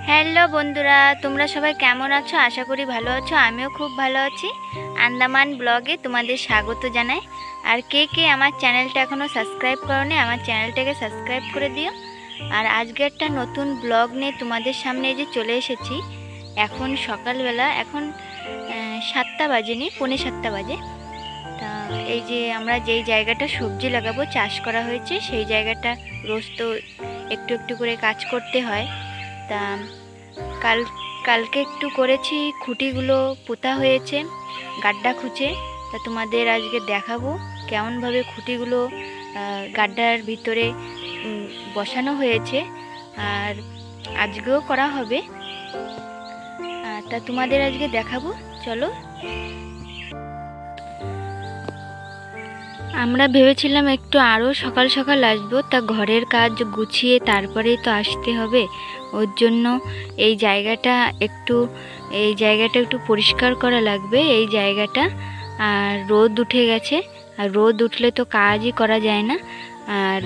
Hello বন্ধুরা, তোমরা সবাই কেমন আছো? আশা করি ভালো আছো। আমিও খুব ভালো আছি। আন্দামান ব্লগে তোমাদের স্বাগত জানাই। আর কে কে আমার চ্যানেলটা এখনও সাবস্ক্রাইব করোনি, আমার চ্যানেলটাকে সাবস্ক্রাইব করে দিও। আর আজকে একটা নতুন ব্লগ নিয়ে তোমাদের সামনে এই যে চলে এসেছি। এখন সকালবেলা, এখন 7টা বাজেনি, পৌনে 7টা বাজে। তা এই যে আমরা যেই জায়গাটা সবজি লাগাবো, চাষ করা হয়েছে, সেই জায়গাটা রোজ তো একটু একটু করে কাজ করতে হয়। তা কালকে একটু করেছি, খুঁটিগুলো পোতা হয়েছে গাড্ডা খুঁচে। তা তোমাদের আজকে দেখাবো কেমনভাবে খুঁটিগুলো গাড্ডার ভিতরে বসানো হয়েছে, আর আজকেও করা হবে। তা তোমাদের আজকে দেখাবো, চলো। আমরা ভেবেছিলাম একটু আরও সকাল সকাল আসবো, তা ঘরের কাজ গুছিয়ে তারপরেই তো আসতে হবে। ওর জন্য এই জায়গাটা একটু পরিষ্কার করা লাগবে এই জায়গাটা। আর রোদ উঠে গেছে, আর রোদ উঠলে তো কাজই করা যায় না। আর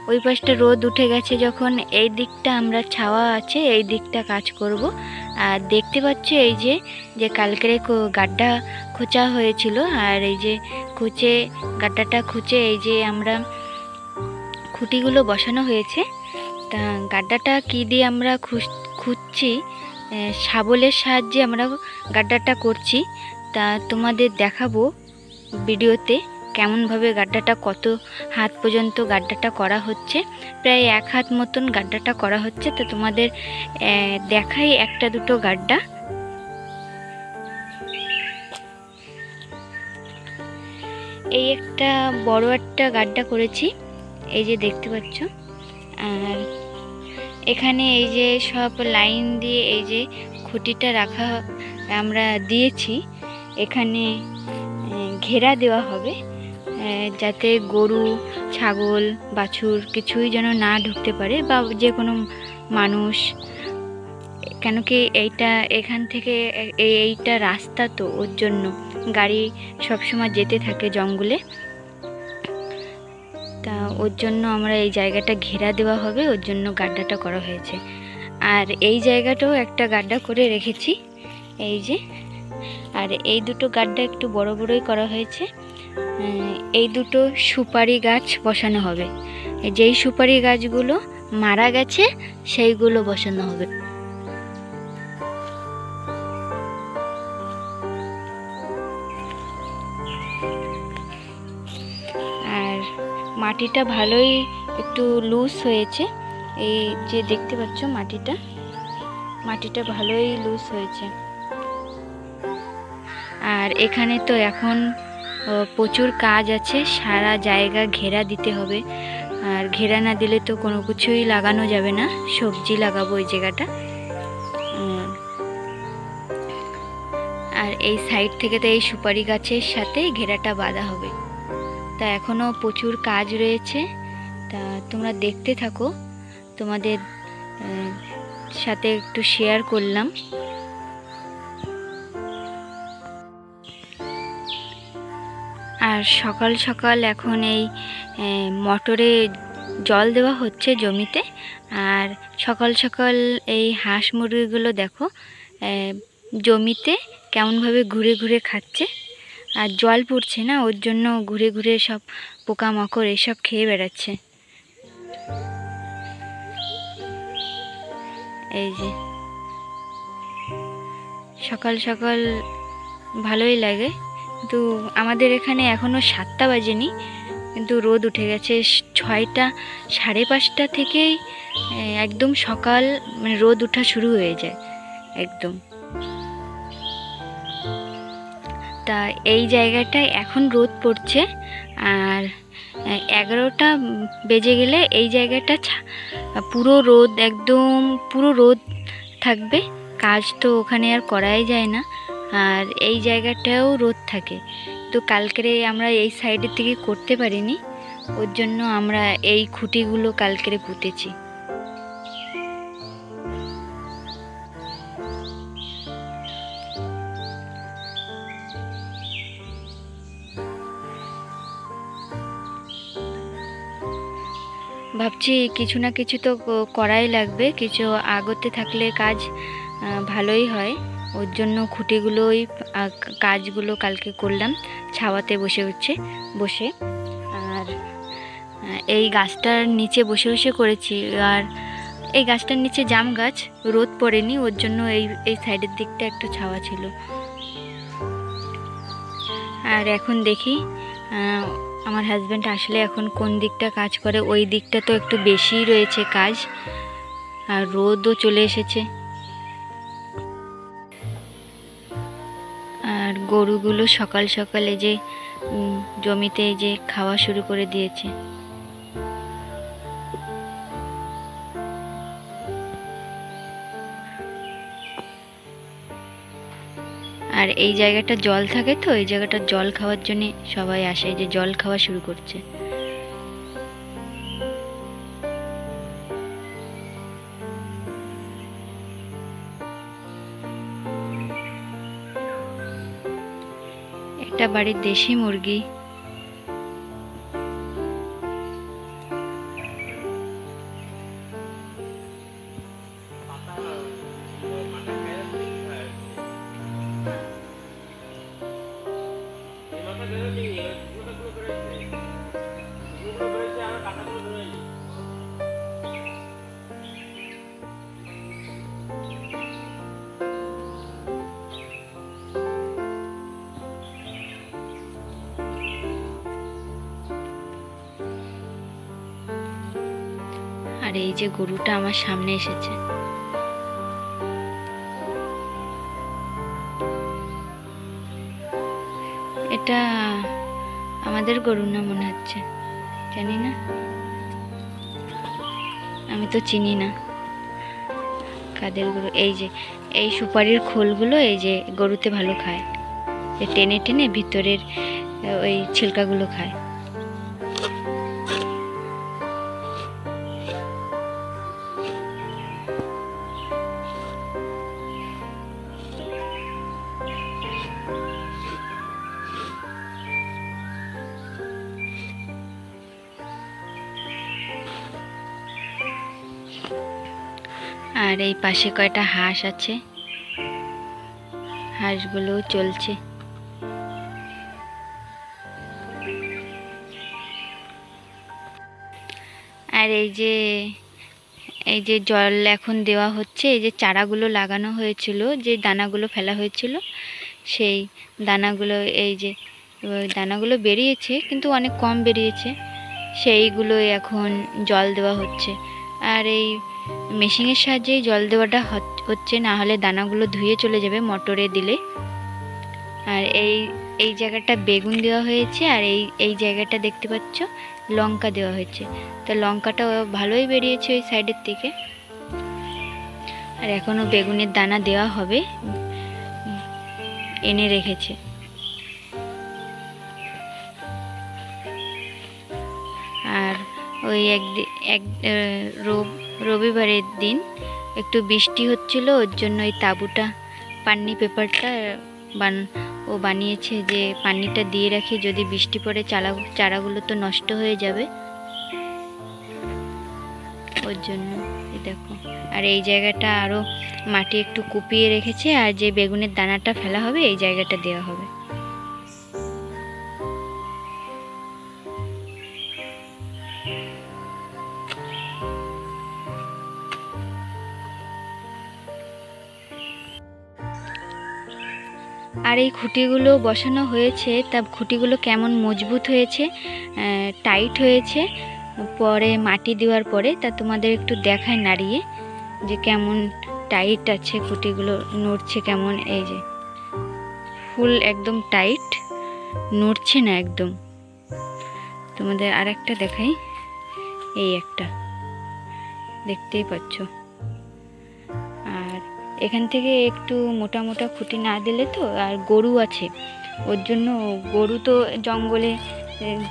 ওই পাশটা রোদ উঠে গেছে যখন, এই দিকটা আমরা ছাওয়া আছে, এই দিকটা কাজ করব। আর দেখতে পাচ্ছ এই যে কালকেরে গাড্ডা খোঁচা হয়েছিল, আর এই যে গাড্ডাটা খুঁচে এই যে আমরা খুঁটিগুলো বসানো হয়েছে। তা গাড্ডাটা কি দিয়ে আমরা খুঁজছি, শাবলের সাহায্যে আমরা গাড্ডাটা করছি। তা তোমাদের দেখাবো ভিডিওতে কেমনভাবে গাড্ডাটা, কত হাত পর্যন্ত গাড্ডাটা করা হচ্ছে। প্রায় 1 হাত মতন গাড্ডাটা করা হচ্ছে। তো তোমাদের দেখাই একটা দুটো গাড্ডা। এই একটা বড় একটা গাড্ডা করেছি, এই যে দেখতে পাচ্ছ। আর এখানে এই যে সব লাইন দিয়ে এই যে খুঁটিটা রাখা আমরা দিয়েছি। এখানে ঘেরা দেওয়া হবে, যাতে গরু, ছাগল, বাছুর কিছুই যেন না ঢুকতে পারে, বা যে কোনো মানুষ। কেন কি এইটা এখান থেকে এইটা রাস্তা, তো ওর জন্য গাড়ি সবসময় যেতে থাকে জঙ্গলে। তা ওর জন্য আমরা এই জায়গাটা ঘেরা দেওয়া হবে, ওর জন্য গাড্ডাটা করা হয়েছে। আর এই জায়গাটাও একটা গাড্ডা করে রেখেছি, এই যে। আর এই দুটো গাড্ডা একটু বড় বড়ই করা হয়েছে। এই দুটো সুপারি গাছ বসানো হবে। যেই সুপারি গাছগুলো মারা গেছে সেইগুলো বসানো হবে। আর মাটিটা ভালোই একটু লুজ হয়েছে, এই যে দেখতে পাচ্ছ মাটিটা ভালোই লুজ হয়েছে। আর এখানে তো এখন প্রচুর কাজ আছে, সারা জায়গা ঘেরা দিতে হবে। আর ঘেরা না দিলে তো কোনো কিছুই লাগানো যাবে না। সবজি লাগাবো ওই জায়গাটা। আর এই সাইড থেকে তো এই সুপারি গাছের সাথে ঘেরাটা বাঁধা হবে। তা এখনও প্রচুর কাজ রয়েছে, তা তোমরা দেখতে থাকো, তোমাদের সাথে একটু শেয়ার করলাম। আর সকাল সকাল এখন এই মোটরে জল দেওয়া হচ্ছে জমিতে। আর সকাল সকাল এই হাঁস মুরগিগুলো দেখো জমিতে কেমনভাবে ঘুরে ঘুরে খাচ্ছে। আর জল পড়ছে না, ওর জন্য ঘুরে ঘুরে সব পোকামাকড় এসব খেয়ে বেড়াচ্ছে। এই যে সকাল সকাল ভালোই লাগে, কিন্তু আমাদের এখানে এখনও 7টা বাজেনি, কিন্তু রোদ উঠে গেছে। 6টা, 5:30 থেকেই একদম সকাল, মানে রোদ ওঠা শুরু হয়ে যায় একদম। তা এই জায়গাটায় এখন রোদ পড়ছে। আর 11টা বেজে গেলে এই জায়গাটা পুরো রোদ, একদম পুরো রোদ থাকবে। কাজ তো ওখানে আর করাই যায় না। আর এই জায়গাটাও রোদ থাকে, তো কালকেরে আমরা এই সাইডের থেকে করতে পারিনি, ওর জন্য আমরা এই খুঁটিগুলো কালকেরে পুঁতেছি। ভাবছি কিছু না কিছু তো করাই লাগবে, কিছু আগোতে থাকলে কাজ ভালোই হয়। ওর জন্য খুঁটিগুলোই কাজগুলো কালকে করলাম, ছাওয়াতে বসে। আর এই গাছটার নিচে বসে বসে করেছি। আর এই গাছটার নিচে জাম গাছ, রোদ পড়েনি, ওর জন্য এই সাইডের দিকটা একটু ছাওয়া ছিল। আর এখন দেখি আমার হাজব্যান্ড আসলে এখন কোন দিকটা কাজ করে। ওই দিকটা তো একটু বেশি রয়েছে কাজ, আর রোদও চলে এসেছে। আর গরুগুলো সকাল সকালে যে জমিতে যে খাওয়া শুরু করে দিয়েছে। আর এই জায়গাটা জল থাকে তো, এই জায়গাটা জল খাওয়ার জন্য সবাই আসে, যে জল খাওয়া শুরু করছে। এটা বাড়ির দেশি মুরগি। আর এই যে গরুটা আমার সামনে এসেছে। এটা আমাদের গরু না মনে হচ্ছে, জানি না, আমি তো চিনি না কাদের গরু। এই সুপারির খোলগুলো এই যে গরুতে ভালো খায়, যে টেনে টেনে ভিতরের ওই ছিলকাগুলো খায়। আর এই পাশে কয়টা হাঁস আছে, হাঁসগুলো চলছে। আর এই যে জল এখন দেওয়া হচ্ছে, এই যে চারাগুলো লাগানো হয়েছিল, যে দানাগুলো ফেলা হয়েছিল, সেই দানাগুলো দানাগুলো বেরিয়েছে, কিন্তু অনেক কম বেরিয়েছে, সেইগুলোই এখন জল দেওয়া হচ্ছে। আর এই মেশিনের সাহায্যেই জল দেওয়াটা হচ্ছে, না হলে দানাগুলো ধুয়ে চলে যাবে মোটরে দিলে। আর এই জায়গাটা বেগুন দেওয়া হয়েছে, আর এই জায়গাটা দেখতে পাচ্ছ লঙ্কা দেওয়া হয়েছে। তো লঙ্কাটা ভালোই বেরিয়েছে ওই সাইডের থেকে। আর এখনো বেগুনের দানা দেওয়া হবে, এনে রেখেছে। আর ওই রবিবারের দিন একটু বৃষ্টি হচ্ছিল, ওর জন্য ওই তাঁবুটা পান্নি পেপারটা ও বানিয়েছে, যে পানিটা দিয়ে রাখি, যদি বৃষ্টি পড়ে চারাগুলো তো নষ্ট হয়ে যাবে, ওর জন্য। দেখো, আর এই জায়গাটা আরও মাটি একটু কুপিয়ে রেখেছে, আর যে বেগুনের দানাটা ফেলা হবে এই জায়গাটা দেওয়া হবে। আর এই খুঁটিগুলো বসানো হয়েছে, তা খুঁটিগুলো কেমন মজবুত হয়েছে, টাইট হয়েছে পরে মাটি দেওয়ার পরে, তা তোমাদের একটু দেখায় নাড়িয়ে, যে কেমন টাইট আছে খুঁটিগুলো, নড়ছে কেমন। এই যে ফুল একদম টাইট, নড়ছে না একদম। তোমাদের আর একটা দেখাই, এই একটা দেখতেই পাচ্ছ। আর এখান থেকে একটু মোটা মোটা খুঁটি না দিলে তো, আর গরু আছে, ওর জন্য গরু তো জঙ্গলে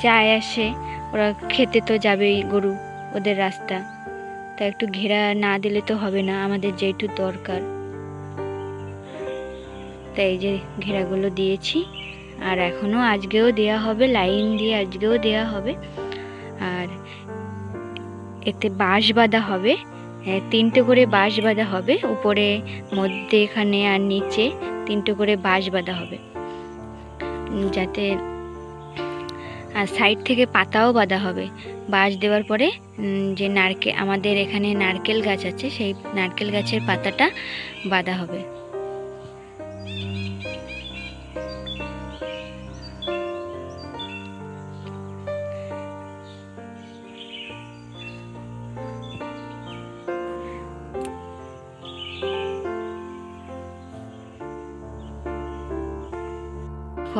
যায় আসে, ওরা খেতে তো যাবেই, গরু ওদের রাস্তা, তা একটু ঘেরা না দিলে তো হবে না, আমাদের যেটু দরকার। তাই এই যে ঘেরাগুলো দিয়েছি, আর এখনও আজকেও দেয়া হবে, লাইন দিয়ে আজকেও দেয়া হবে। আর এতে বাঁশ বাঁধা হবে, 3টে করে বাঁশ বাঁধা হবে, উপরে, মধ্যে, এখানে আর নিচে 3টে করে বাঁশ বাঁধা হবে, যাতে, আর সাইড থেকে পাতাও বাঁধা হবে। বাঁশ দেওয়ার পরে যে আমাদের এখানে নারকেল গাছ আছে, সেই নারকেল গাছের পাতাটা বাঁধা হবে।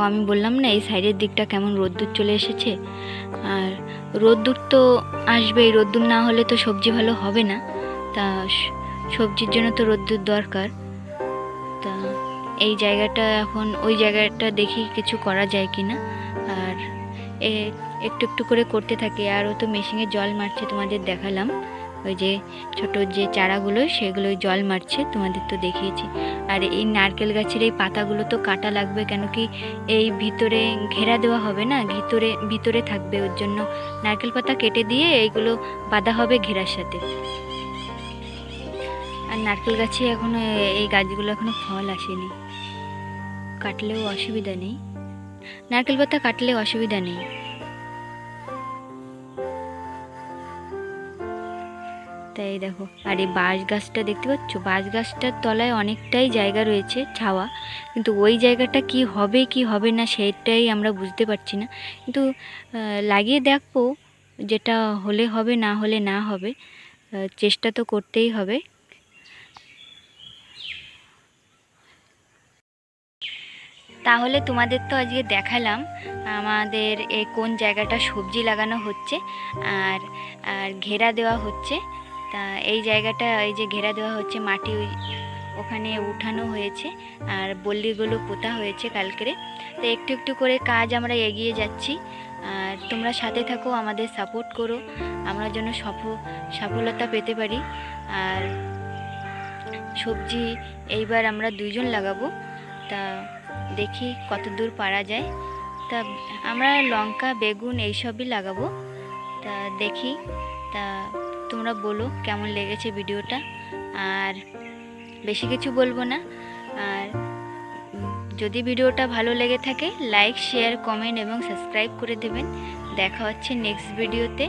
আমি বললাম না, এই সাইডের দিকটা কেমন রোদ্দুর চলে এসেছে, আর রোদ্দুর তো আসবেই, রোদ্দুর না হলে তো সবজি ভালো হবে না, তা সবজির জন্য তো রোদ্দুর দরকার। তা এই জায়গাটা এখন, ওই জায়গাটা দেখি কিছু করা যায় কিনা, আর একটু একটু করে করতে থাকি। আর ও তো মেশিনে জল মারছে, তোমাদের দেখালাম, ওই যে ছোট যে চারাগুলো সেগুলোই জল মারছে, তোমাদের তো দেখিয়েছি। আর এই নারকেল গাছের এই পাতাগুলো তো কাটা লাগবে, কেন কি এই ভিতরে ঘেরা দেওয়া হবে না, ভিতরে থাকবে, ওর জন্য নারকেল পাতা কেটে দিয়ে এইগুলো বাঁধা হবে ঘেরার সাথে। আর নারকেল গাছে এখনো, এই গাছগুলো এখনো ফল আসেনি, কাটলেও অসুবিধা নেই, নারকেল পাতা কাটলেও অসুবিধা নেই। তাই দেখো, আর এই বাঁশ গাছটা দেখতে পাচ্ছ, বাঁশ গাছটার তলায় অনেকটাই জায়গা রয়েছে ছাওয়া, কিন্তু ওই জায়গাটা কি হবে কি হবে না সেটাই আমরা বুঝতে পারছি না, কিন্তু লাগিয়ে দেখবো, যেটা হলে হবে, না হলে না হবে, চেষ্টা তো করতেই হবে। তাহলে তোমাদের তো আজকে দেখালাম আমাদের এই কোন জায়গাটা সবজি লাগানো হচ্ছে আর আর ঘেরা দেওয়া হচ্ছে। তা এই জায়গাটা, এই যে ঘেরা দেওয়া হচ্ছে, মাটি ওখানে উঠানো হয়েছে আর বল্লিগুলো পোতা হয়েছে কালকেরে। তো একটু একটু করে কাজ আমরা এগিয়ে যাচ্ছি, আর তোমরা সাথে থাকো, আমাদের সাপোর্ট করো, আমরা যেন সফলতা পেতে পারি। আর সবজি এইবার আমরা 2জন লাগাবো, তা দেখি কত দূর পারা যায়। তা আমরা লঙ্কা, বেগুন এইসবই লাগাবো, তা দেখি। তা তোমরা বলো কেমন লেগেছে ভিডিওটা, আর বেশি কিছু বলবো না। আর যদি ভিডিওটা ভালো লেগে থাকে, লাইক, শেয়ার, কমেন্ট এবং সাবস্ক্রাইব করে দেবেন। দেখা হচ্ছে নেক্সট ভিডিওতে।